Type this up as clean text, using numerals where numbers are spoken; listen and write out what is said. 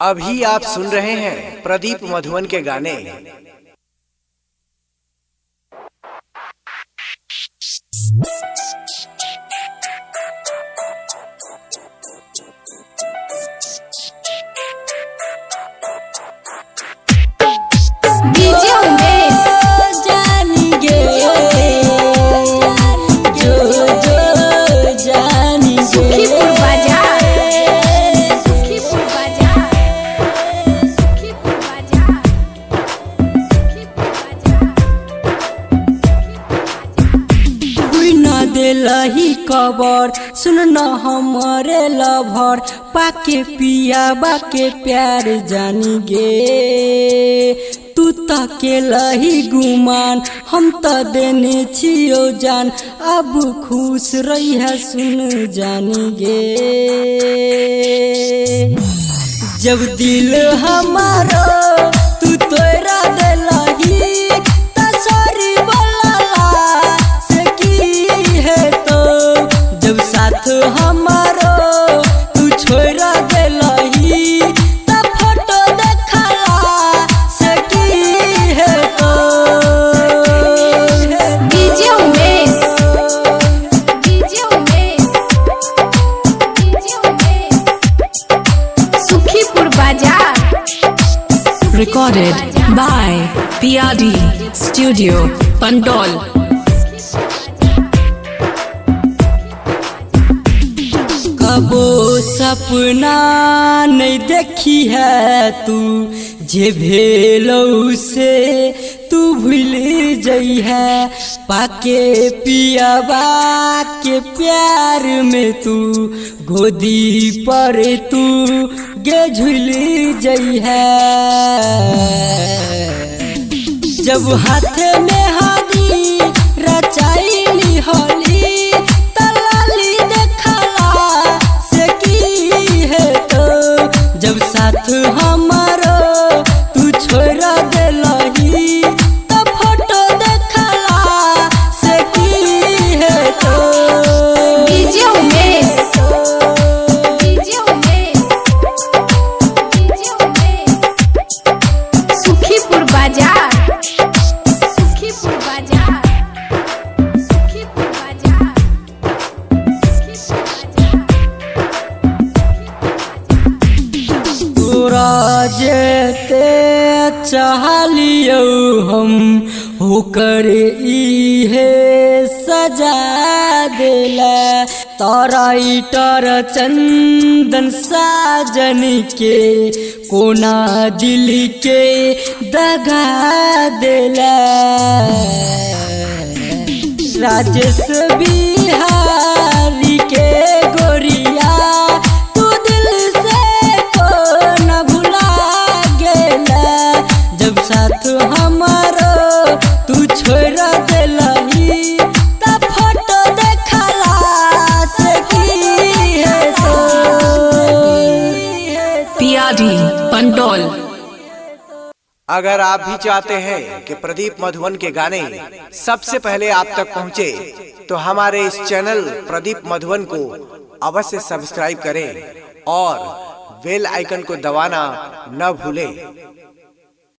अभी आप सुन रहे हैं प्रदीप मधुवन के गाने। लही कबर सुन न हमारे लभर पाके पिया बाके प्यार जानी गे। तू तके लही गुमान हम त देने छियो जान, अब खुश रही है सुन जानी गे। जब दिल हमारो तू तोरा दे लही हमारो तू छोड़ा देलही त फोटो देखला से की है तो डीजे उमेश सुखीपुर बाजार। Recorded by PRD Studio, Pandol। कबो सपना नहीं देखी है तू, जे भेलौ से तू भूल जई है। पाके पियाबा के प्यार में तू गोदी पर तू गे झूल जई है। जब हाथ में हादी रचाइली होली जब साथ हमारो तू छोड़ा देलही त फोटो देखला से की है तो डीजे उमेश सुखीपुर बाजार। जेते चाहलियो हम होकर इहे सजा देला। तारा इटर चंदन साजन के कोना दिल के दगा देला। राजेश बिहारी के गोरिया तू दिल से न भुला गेला। जब साथ हमारो तू छोड़ा देलही त फोटो देखला से की है तो PRD पंडोल। अगर आप भी चाहते हैं कि प्रदीप मधुवन के गाने सबसे पहले आप तक पहुंचे, तो हमारे इस चैनल प्रदीप मधुवन को अवश्य सब्सक्राइब करें और बेल आइकन को दबाना न भूलें।